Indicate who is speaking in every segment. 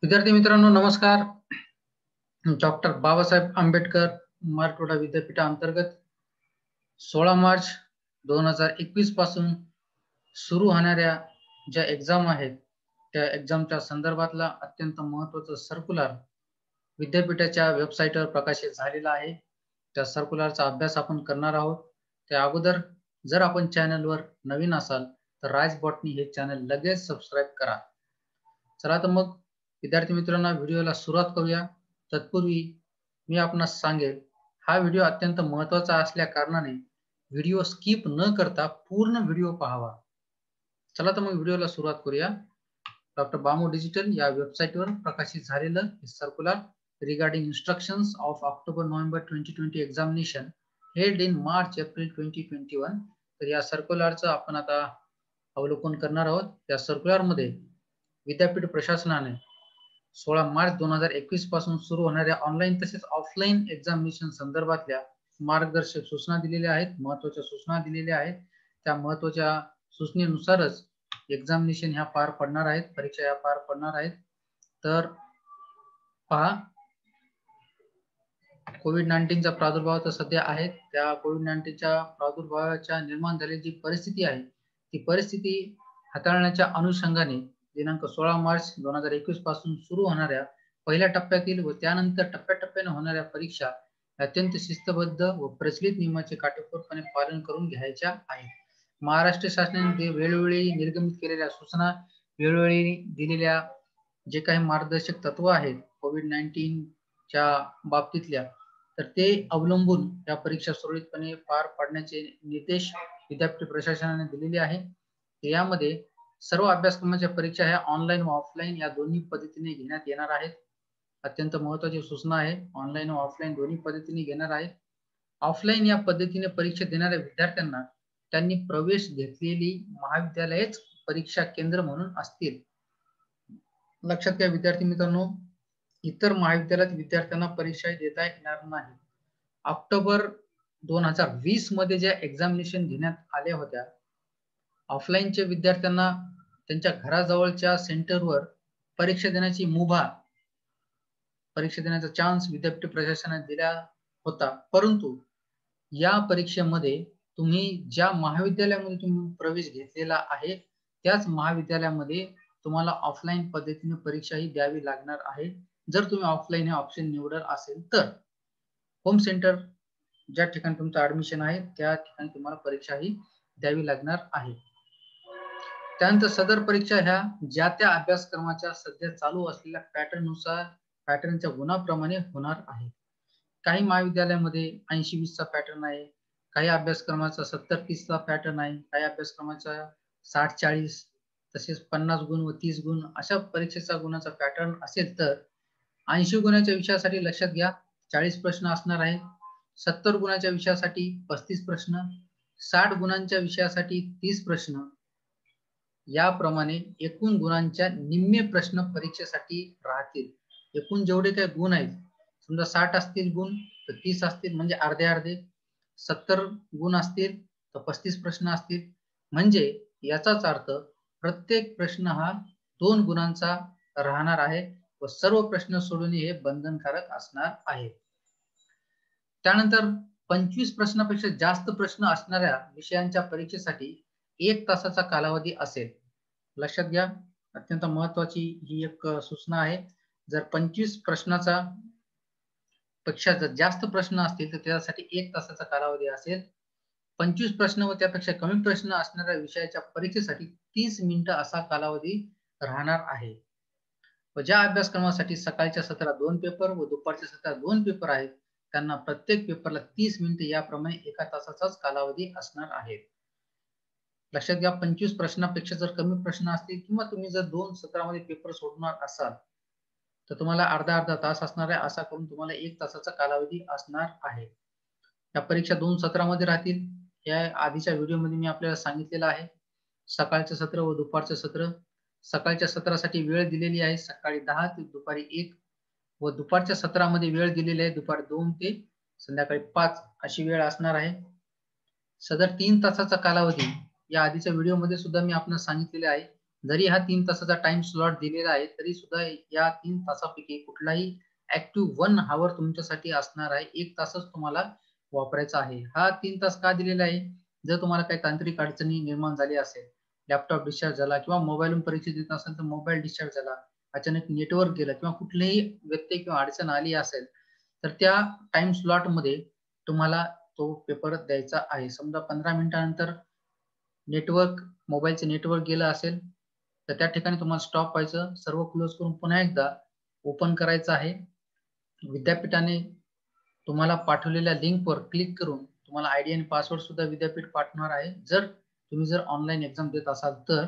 Speaker 1: विद्यार्थी मित्रांनो नमस्कार. डॉक्टर बाबासाहेब आंबेडकर मराठवाडा विद्यापीठाअंतर्गत 16 मार्च 2021 पासून सुरू होणाऱ्या ज्या एक्झाम आहेत त्या एक्झामच्या संदर्भातला अत्यंत महत्त्वाचा सर्क्युलर विद्यापीठाच्या वेबसाईटवर प्रकाशित झालेला आहे. त्या सर्क्युलरचा अभ्यास आपण करणार आहोत. त्या अगोदर जर आपण चॅनलवर नवीन असाल तर राज बॉटनी हे चॅनल लगेच सबस्क्राईब करा. चला तर मग विद्यार्थी मित्रांनो व्हिडिओला सुरुवात करूया. तत्पूर्वी मी आपणास सांगेल हा व्हिडिओ अत्यंत महत्त्वाचा असल्या कारणाने व्हिडिओ स्किप न करता पूर्ण व्हिडिओ पाहावा. चला तर मग व्हिडिओला सुरुवात करूया. डॉक्टर बामो डिजिटल या वेबसाईटवर प्रकाशित झालेलं circular regarding instructions of October-November 2020 examination held in March-April 2021. तर या सर्क्युलरचं आपण आता अवलोकन करणार आहोत. या सर्क्युलरमध्ये विद्यापीठ प्रशासनाने 16 मार्च 2021 पासून सुरू होणाऱ्या ऑनलाईन तसेच ऑफलाईन एक्झामिनेशन संदर्भातल्या मार्गदर्शक सूचना दिलेल्या आहेत. महत्त्वाच्या सूचना दिलेल्या आहेत. त्या महत्त्वाच्या सूचनेनुसारच एक्झामिनेशन ह्या पार पडणार आहेत, परीक्षा ह्या पार पडणार आहेत. तर पहा, कोविड-19 चा प्रादुर्भाव तर सध्या आहे. त्या कोविड-19च्या प्रादुर्भावाच्या निर्माण झालेली जी परिस्थिती आहे ती परिस्थिती हाताळण्याच्या अनुषंगाने दिनांक 16 मार्च 2021 पासून सुरू होणाऱ्या पहिल्या टप्प्यातील व त्यानंतर टप्प्याटप्प्याने होणाऱ्या परीक्षा अत्यंत शिस्तबद्ध व प्रचलित नियमाचे काटेकोरपणे पालन करून घ्यायच्या आहेत. महाराष्ट्र शासनाने वेळोवेळी निर्गमित केलेल्या सूचना, वेळोवेळी दिलेल्या जे काही मार्गदर्शक तत्व आहेत कोविड-19च्या बाबतीतल्या, तर ते अवलंबून या परीक्षा सुरळीतपणे पार पाडण्याचे निर्देश विद्यापीठ प्रशासनाने दिलेले आहे. यामध्ये सर्व अभ्यासक्रमाच्या परीक्षा ह्या ऑनलाईन व ऑफलाईन या दोन्ही पद्धतीने घेण्यात येणार आहेत. अत्यंत महत्त्वाची सूचना आहे. ऑनलाईन व ऑफलाईन दोन्ही पद्धतीने घेणार आहेत. ऑफलाईन या पद्धतीने परीक्षा देणाऱ्या विद्यार्थ्यांना त्यांनी प्रवेश घेतलेली महाविद्यालयेच परीक्षा केंद्र म्हणून असतील. लक्षात घ्या विद्यार्थी मित्रांनो, इतर महाविद्यालयात विद्यार्थ्यांना परीक्षा देता येणार नाही. ऑक्टोबर 2020 मध्ये ज्या एक्झामिनेशन घेण्यात आल्या होत्या, ऑफलाईनच्या विद्यार्थ्यांना त्यांच्या घराजवळच्या सेंटरवर परीक्षा देण्याची मुभा, परीक्षा देण्याचा चान्स विद्यापीठ प्रशासनाने दिला होता. परंतु या परीक्षेमध्ये तुम्ही ज्या महाविद्यालयामध्ये तुम्ही प्रवेश घेतलेला आहे त्याच महाविद्यालयामध्ये तुम्हाला ऑफलाईन पद्धतीने परीक्षा ही द्यावी लागणार आहे. जर तुम्ही ऑफलाईन हे ऑप्शन निवडत असेल तर होम सेंटर ज्या ठिकाणी तुमचं ऍडमिशन आहे त्या ठिकाणी तुम्हाला परीक्षा ही द्यावी लागणार आहे. त्यानंतर सदर परीक्षा ह्या ज्या त्या अभ्यासक्रमाच्या सध्या चालू असलेल्या पॅटर्नच्या गुणाप्रमाणे होणार आहे. काही महाविद्यालयामध्ये 80-20 चा पॅटर्न आहे, काही अभ्यासक्रमाचा 70-30 चा पॅटर्न आहे, काही अभ्यासक्रमाचा 60-40 तसेच 50 गुण व 30 गुण अशा परीक्षेचा गुणाचा पॅटर्न असेल तर 80 गुणाच्या विषयासाठी लक्षात घ्या 40 प्रश्न असणार आहे, 70 गुणाच्या विषयासाठी 35 प्रश्न, 60 गुणांच्या विषयासाठी 30 प्रश्न, याप्रमाणे एकूण गुणांच्या निम्मे प्रश्न परीक्षेसाठी राहतील. एकूण जेवढे काही गुण आहेत, समजा 60 असतील गुण तर 30 असतील म्हणजे अर्धे अर्धे, 70 गुण असतील तर 35 प्रश्न असतील. म्हणजे याचाच अर्थ प्रत्येक प्रश्न हा 2 गुणांचा राहणार आहे व सर्व प्रश्न सोडवणे हे बंधनकारक असणार आहे. त्यानंतर 25 प्रश्नापेक्षा जास्त प्रश्न असणाऱ्या विषयांच्या परीक्षेसाठी 1 तासाचा कालावधी असेल. लक्षात घ्या, अत्यंत महत्त्वाची ही एक सूचना आहे. जर 25 प्रश्नाचा पेक्षा जर जास्त प्रश्न असतील तर त्यासाठी 1 तासाचा कालावधी असेल. 25 प्रश्न व त्यापेक्षा कमी प्रश्न असणाऱ्या विषयाच्या परीक्षेसाठी 30 मिनिटं असा कालावधी राहणार आहे. व ज्या अभ्यासक्रमासाठी सकाळच्या सत्रात 2 पेपर व दुपारच्या सत्रात 2 पेपर आहेत त्यांना प्रत्येक पेपरला 30 मिनिटे याप्रमाणे 1 तासाचाच कालावधी असणार आहे. लक्षात घ्या, 25 प्रश्नापेक्षा जर कमी प्रश्न असतील किंवा तुम्ही जर 2 सत्रामध्ये पेपर सोडणार असाल तर तुम्हाला अर्धा तास असणार आहे. असा करून तुम्हाला 1 तासाचा कालावधी असणार आहे. या परीक्षा 2 सत्रामध्ये राहतील. या आधीच्या व्हिडिओमध्ये मी आपल्याला सांगितलेलं आहे. सकाळचं सत्र व दुपारचं सत्र. सकाळच्या सत्रासाठी वेळ दिलेली आहे सकाळी 10 ते दुपारी 1 व दुपारच्या सत्रामध्ये वेळ दिलेली आहे दुपारी 2 ते संध्याकाळी 5 अशी वेळ असणार आहे. सदर 3 तासाचा कालावधी या आधीच्या व्हिडिओमध्ये सुद्धा मी आपल्याला सांगितलेले आहे. जरी हा 3 तासाचा टाइम स्लॉट दिलेला आहे तरी सुद्धा या 3 तासापैकी कुठलाही ऍक्टिव्ह 1 हावर तुमच्यासाठी असणार आहे. 1 तासच तुम्हाला वापरायचा आहे. हा 3 तास का दिलेला आहे? जर तुम्हाला काही तांत्रिक अडचणी निर्माण झाली असेल, लॅपटॉप डिस्चार्ज झाला किंवा मोबाईलवरून परीक्षा देत असेल तर मोबाईल डिस्चार्ज झाला, अचानक नेटवर्क गेलं किंवा कुठलीही व्यत्यय किंवा अडचण आली असेल तर त्या टाइम स्लॉट मध्ये तुम्हाला तो पेपर द्यायचा आहे. समजा 15 मिनिटानंतर मोबाईलचे नेटवर्क गेलं असेल तर त्या ठिकाणी तुम्हाला स्टॉप व्हायचं, सर्व क्लोज करून पुन्हा एकदा ओपन करायचं आहे. विद्यापीठाने तुम्हाला पाठवलेल्या लिंकवर क्लिक करून तुम्हाला आयडी आणि पासवर्ड सुद्धा विद्यापीठ पाठवणार आहे. तुम्ही ऑनलाईन एक्झाम देत असाल तर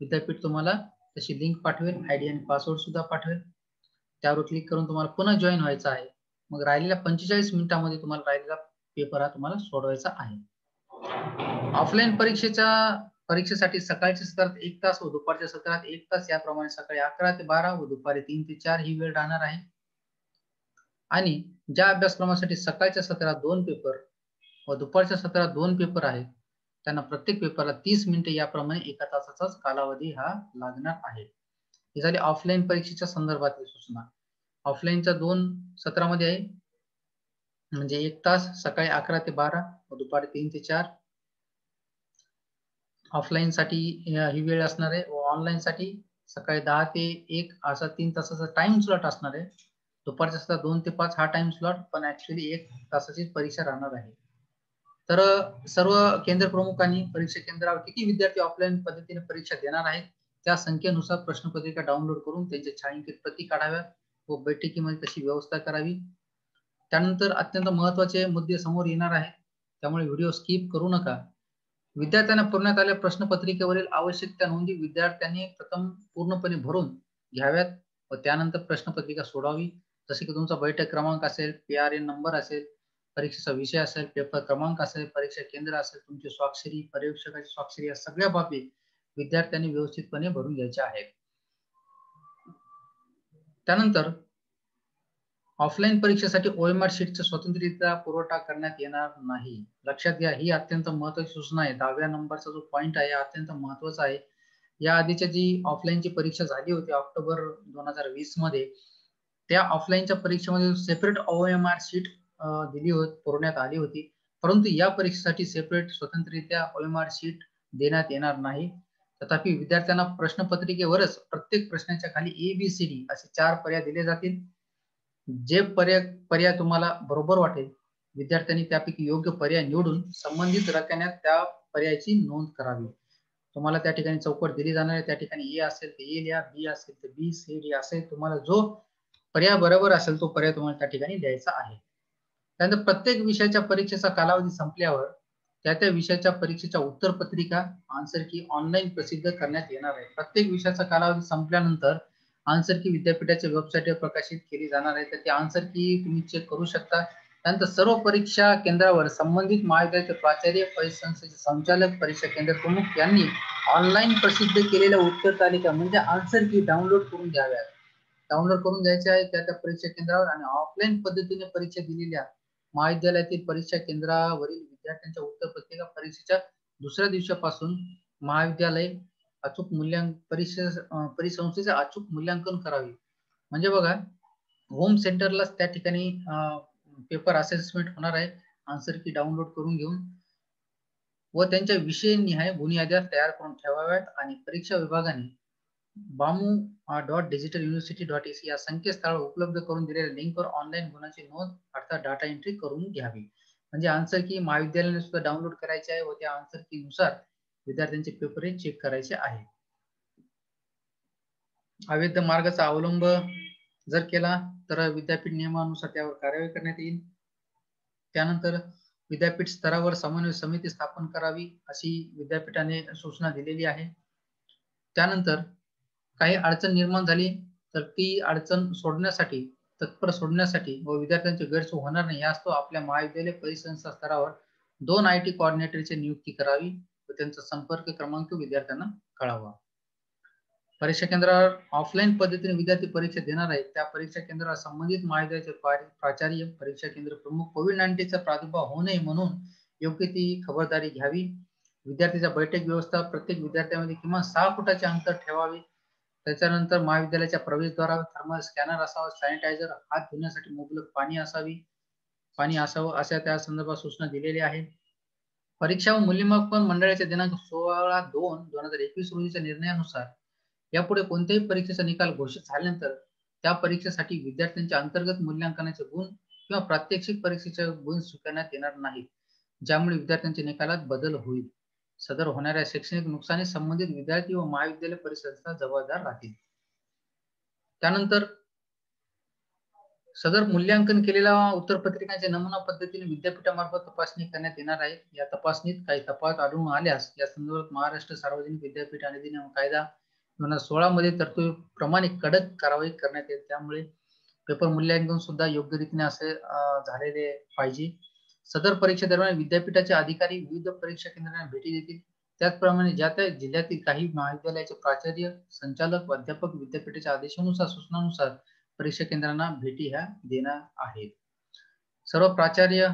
Speaker 1: विद्यापीठ तुम्हाला तशी लिंक पाठवेल, आयडी आणि पासवर्ड सुद्धा पाठवेल. त्यावर क्लिक करून तुम्हाला पुन्हा जॉईन व्हायचं आहे. मग राहिलेल्या 45 मिनिटांमध्ये तुम्हाला राहिलेला पेपर हा तुम्हाला सोडवायचा आहे. ऑफलाईन परीक्षेसाठी सकाळच्या सत्रात 1 तास व दुपारच्या सत्रात 1 तास याप्रमाणे सकाळी 11 ते 12 व दुपारी 3 ते 4 ही वेळ राहणार आहे. आणि ज्या अभ्यासक्रमासाठी सकाळच्या सत्रात 2 पेपर व दुपारच्या सत्रात 2 पेपर आहेत त्यांना प्रत्येक पेपरला 30 मिनिटे याप्रमाणे 1 तासाचाच कालावधी हा लागणार आहे. ही झाली ऑफलाईन परीक्षेच्या संदर्भातली सूचना. ऑफलाईनच्या 2 सत्रामध्ये आहे म्हणजे 1 तास सकाळी 11 ते 12 व दुपारी 3 ते 4. ऑफलाईन साठी ही वेळ असणार आहे व ऑनलाईन साठी सकाळी 10 ते 1 असा 3 तासाचा टाइम स्लॉट असणार आहे. दुपारच्या सत्रात 2 ते 5 हा टाइम स्लॉट, पण ऍक्च्युअली 1 तासाची परीक्षा राहणार आहे. तर सर्व केंद्र प्रमुखांनी परीक्षा केंद्रावर किती विद्यार्थी ऑफलाईन पद्धतीने परीक्षा देणार आहेत त्या संख्येनुसार प्रश्नपत्रिका डाउनलोड करून त्यांचे छायांकित प्रती काढाव्या व बैठकीमध्ये तशी व्यवस्था करावी. त्यानंतर अत्यंत महत्त्वाचे मुद्दे समोर येणार आहेत, त्यामुळे व्हिडिओ स्किप करू नका. विद्यार्थ्यांना पुरवण्यात आलेल्या प्रश्नपत्रिकेवरील आवश्यक त्या नोंदी विद्यार्थ्यांनी प्रथम पूर्णपणे भरून घ्याव्यात व त्यानंतर प्रश्नपत्रिका सोडवावी. जसे की तुमचा बैठक क्रमांक असेल, PRN नंबर असेल, परीक्षेचा विषय असेल, पेपर क्रमांक असेल, परीक्षा केंद्र असेल, तुमची स्वाक्षरी, पर्यवेक्षकाची स्वाक्षरी या सगळ्या बाबी विद्यार्थ्यांनी व्यवस्थितपणे भरून घ्यायच्या आहेत. त्यानंतर ऑफलाईन परीक्षेसाठी OMR शीटचा स्वतंत्ररित्या पुरवठा करण्यात येणार नाही. लक्षात घ्या, ही अत्यंत महत्त्वाची सूचना आहे. 10व्या नंबरचा जो पॉइंट आहे अत्यंत महत्त्वाचा आहे. या आधीची जी ऑफलाईनची परीक्षा झाली होती ऑक्टोबर 2020 मध्ये, त्या ऑफलाईनच्या परीक्षेमध्ये सेपरेट OMR शीट पुरवण्यात आली होती. परंतु या परीक्षेसाठी सेपरेट स्वतंत्ररित्या OMR शीट देण्यात येणार नाही. तथापि विद्यार्थ्यांना प्रश्नपत्रिकेवरच प्रत्येक प्रश्नाच्या खाली ABCD असे 4 पर्याय दिले जातील. जे पर्याय तुम्हाला बरोबर वाटेल विद्यार्थ्यांनी त्यापैकी योग्य पर्याय निवडून संबंधित रकान्यात त्या पर्यायाची नोंद करावी. तुम्हाला त्या ठिकाणी चौकट दिली जाणार आहे, त्या ठिकाणी A असेल तर A लिहा, B असेल तर B, C, D असेल. तुम्हाला जो पर्याय बरोबर असेल तो पर्याय तुम्हाला त्या ठिकाणी द्यायचा आहे. त्यानंतर प्रत्येक विषयाच्या परीक्षेचा कालावधी संपल्यावर त्या विषयाच्या परीक्षेच्या उत्तरपत्रिका आन्सर की ऑनलाईन प्रसिद्ध करण्यात येणार आहे. प्रत्येक विषयाचा कालावधी संपल्यानंतर आन्सर की विद्यापीठाच्या वेबसाईटवर प्रकाशित केली जाणार आहे, तर ती आन्सर की तुम्ही चेक करू शकता. त्यानंतर सर्व परीक्षा केंद्रावर संबंधित महाविद्यालयाचे प्राचार्य, परीक्षा संस्थेचे संचालक, परीक्षा केंद्र प्रमुख यांनी ऑनलाईन प्रसिद्ध केलेल्या उत्तर तालिका म्हणजे आन्सर की डाउनलोड करून घ्याव्यात. डाउनलोड करून घ्यायचे आहे त्या परीक्षा केंद्रावर. आणि ऑफलाईन पद्धतीने परीक्षा दिलेल्या महाविद्यालयातील परीक्षा केंद्रावरील विद्यार्थ्यांच्या उत्तरपत्रिका परीक्षेच्या दुसऱ्या दिवसापासून महाविद्यालय अचूक परिसंस्थेचे अचूक मूल्यांकन करावे. म्हणजे बघा, होम सेंटरलाच त्या ठिकाणी पेपर असेसमेंट होणार आहे आन्सर की डाउनलोड करून घेऊन, व त्यांच्या विषय निहाय गुणयाद्या तयार करून ठेवाव्यात. आणि परीक्षा विभागाने bamu.digitaluniversity.ac या संकेतस्थळावर उपलब्ध करून दिलेल्या लिंकवर ऑनलाईन गुणांची नोंद अर्थात डाटा एंट्री करून घ्यावी. म्हणजे आन्सर की महाविद्यालयाने सुद्धा डाउनलोड करायचे आहे व त्या आन्सर की नुसार विद्यार्थ्यांचे पेपर चेक करायचे आहे. अवैध मार्गाचा अवलंब जर केला तर विद्यापीठ नियमानुसार त्यावर कारवाई करण्यात येईल. त्यानंतर विद्यापीठ स्तरावर समन्वय समिती स्थापन करावी अशी विद्यापीठाने सूचना दिलेली आहे. त्यानंतर काही अडचण निर्माण झाली तर ती अडचण तत्पर सोडण्यासाठी व विद्यार्थ्यांची गैरसोय होणार नाही यास्तव आपल्या महाविद्यालय परिसंस्था स्तरावर 2 IT कोऑर्डिनेटरची नियुक्ती करावी व त्यांचा संपर्क क्रमांक विद्यार्थ्यांना कळावा. परीक्षा केंद्रावर ऑफलाईन पद्धतीने विद्यार्थी परीक्षा देणार आहेत त्या परीक्षा केंद्रावर संबंधित महाविद्यालयाचे प्राचार्य, परीक्षा केंद्र प्रमुख कोविड-19 चा प्रादुर्भाव होऊ नये म्हणून योग्य ती खबरदारी घ्यावी. विद्यार्थीचा बैठक व्यवस्था प्रत्येक विद्यार्थ्यामध्ये किमान 6 फुटाचे अंतर ठेवावे. त्याच्यानंतर महाविद्यालयाच्या प्रवेशद्वारावर थर्मल स्कॅनर असावा, सॅनिटायझर, हात धुण्यासाठी मुबलक पाणी असावं अशा त्या संदर्भात सूचना दिलेल्या आहेत. परीक्षा व मूल्यमापन मंडळाच्या दिनांक 16/2/2021 रोजीच्या निर्णयानुसार यापुढे कोणत्याही परीक्षेचा निकाल घोषित झाल्यानंतर त्या परीक्षेसाठी विद्यार्थ्यांच्या अंतर्गत मूल्यांकनाचे गुण किंवा प्रात्यक्षिक परीक्षेचे गुण स्वीकारण्यात येणार नाहीत, ज्यामुळे विद्यार्थ्यांच्या निकालात बदल होईल. सदर होणाऱ्या शैक्षणिक नुकसानी संबंधित विद्यार्थी व महाविद्यालय परिषद जबाबदार राहतील. त्यानंतर सदर मूल्यांकन केलेल्या उत्तरपत्रिकांचे नमुना पद्धतीने विद्यापीठामार्फत तपासणी करण्यात येणार आहे. या तपासणीत काही तफावत आढळून आल्यास या संदर्भात महाराष्ट्र सार्वजनिक विद्यापीठ अधिनियम कायदा 2016 मध्ये तरतुदीप्रमाणे कडक कारवाई करण्यात येईल. त्यामुळे पेपर मूल्यांकन सुद्धा योग्य रीतीने असे झालेले पाहिजे. सदर परीक्षे दरम्यान विद्यापीठाचे अधिकारी विविध परीक्षा केंद्रांना भेटी देतील. त्याचप्रमाणे ज्या त्या जिल्ह्यातील काही महाविद्यालयाचे प्राचार्य, संचालक, अध्यापक विद्यापीठाच्या आदेशानुसार सूचनानुसार परीक्षा केंद्रांना भेटी ह्या देणार आहेत. सर्व प्राचार्य,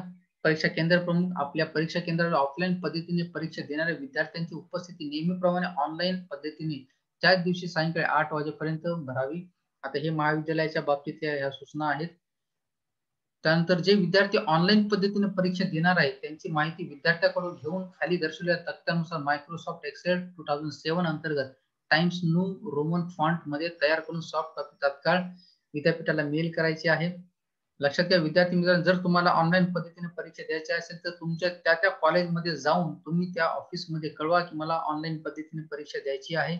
Speaker 1: परीक्षा केंद्र प्रमुख आपल्या परीक्षा केंद्रावर ऑफलाईन पद्धतीने परीक्षा देणाऱ्या विद्यार्थ्यांची उपस्थिती नेहमीप्रमाणे ऑनलाईन पद्धतीने त्याच दिवशी सायंकाळी 8 वाजेपर्यंत भरावी. आता हे महाविद्यालयाच्या बाबतीतल्या ह्या सूचना आहेत. त्यानंतर जे विद्यार्थी ऑनलाईन पद्धतीने परीक्षा देणार आहेत त्यांची माहिती विद्यार्थ्याकडून घेऊन खाली दर्शवलेल्या तक्त्यानुसार मायक्रोसॉफ्ट एक्सेल 2007 अंतर्गत टाइम्स न्यू रोमन फॉन्ट मध्ये तयार करून सॉफ्ट कॉपी तात्काळ विद्यापीठाला मेल करायची आहे. लक्षात घ्या विद्यार्थी मित्रांनो, जर तुम्हाला ऑनलाईन पद्धतीने परीक्षा द्यायची असेल तर तुमच्या त्या कॉलेजमध्ये जाऊन तुम्ही त्या ऑफिसमध्ये कळवा की मला ऑनलाईन पद्धतीने परीक्षा द्यायची आहे.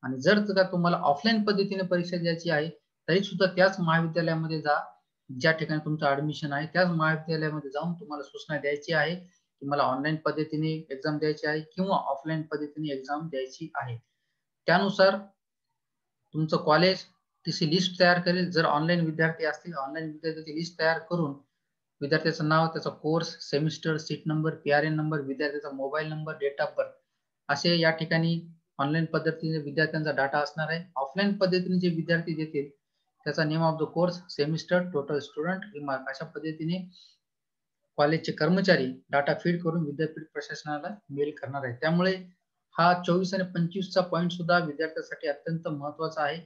Speaker 1: आणि जर तुम्हाला ऑफलाईन पद्धतीने परीक्षा द्यायची आहे तरी सुद्धा त्याच महाविद्यालयामध्ये जा ज्या ठिकाणी तुमचं ऍडमिशन आहे, त्याच महाविद्यालयामध्ये जाऊन तुम्हाला सूचना द्यायची आहे की मला ऑनलाईन पद्धतीने एक्झाम द्यायची आहे किंवा ऑफलाईन पद्धतीने एक्झाम द्यायची आहे. त्यानुसार तुमचं कॉलेज तशी लिस्ट तयार करेल. जर ऑनलाईन विद्यार्थी असतील ऑनलाईन विद्यार्थ्याची लिस्ट तयार करून विद्यार्थ्याचं नाव, त्याचा course, semester, seat number, PRN number, विद्यार्थ्याचा mobile number, date of birth असे या ठिकाणी ऑनलाईन पद्धतीने विद्यार्थ्यांचा डाटा असणार आहे. ऑफलाईन पद्धतीने जे विद्यार्थी देतील त्याचा name of the course, semester, total student, remark अशा पद्धतीने कॉलेजचे कर्मचारी डाटा फीड करून विद्यापीठ प्रशासनाला मेल करणार आहे. त्यामुळे हा 24 आणि 25 चा पॉइंट सुद्धा विद्यार्थ्यांसाठी अत्यंत महत्वाचा आहे.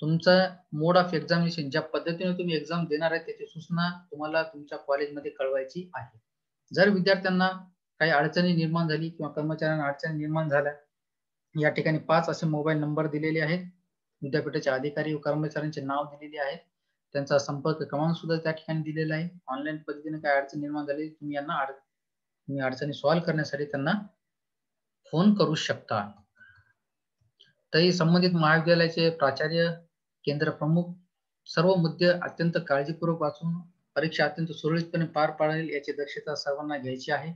Speaker 1: तुमचा मोड ऑफ एक्झामिनेशन, ज्या पद्धतीने तुम्ही एक्झाम देणार आहे त्याची सूचना तुम्हाला तुमच्या कॉलेजमध्ये कळवायची आहे. जर विद्यार्थ्यांना काही अडचणी निर्माण झाली किंवा कर्मचाऱ्यांना अडचणी निर्माण झाल्या, या ठिकाणी 5 असे मोबाईल नंबर दिलेले आहेत. विद्यापीठाचे अधिकारी व कर्मचाऱ्यांचे नाव दिलेले आहेत. त्यांचा संपर्क क्रमांक सुद्धा त्या ठिकाणी दिलेला आहे. ऑनलाईन पद्धतीने काय अडचण निर्माण झाली तुम्ही अडचणी सॉल्व्ह करण्यासाठी त्यांना फोन करू शकता. तरी संबंधित महाविद्यालयाचे प्राचार्य, केंद्र प्रमुख सर्व मुद्दे अत्यंत काळजीपूर्वक वाचून परीक्षा अत्यंत सुरळीतपणे पार पाडेल याची दक्षता सर्वांना घ्यायची आहे.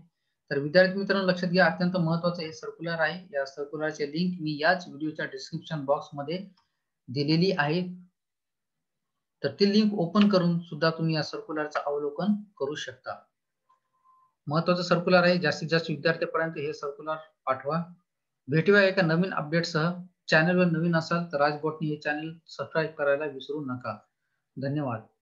Speaker 1: तर विद्यार्थी मित्रांनो लक्षात घ्या, अत्यंत महत्वाचं हे सर्क्युलर आहे. या सर्क्युलरची लिंक मी याच व्हिडिओच्या डिस्क्रिप्शन बॉक्स मध्ये दिलेली आहे. तर ती लिंक ओपन करून सुद्धा तुम्ही या सर्क्युलरचं अवलोकन करू शकता. महत्वाचं सर्क्युलर आहे. जास्तीत जास्त विद्यार्थ्यांपर्यंत हे सर्क्युलर पाठवा. भेटूया एका नवीन अपडेटसह. चॅनलवर नवीन असाल तर राज बोटनी हे चॅनल सबस्क्राईब करायला विसरू नका. धन्यवाद.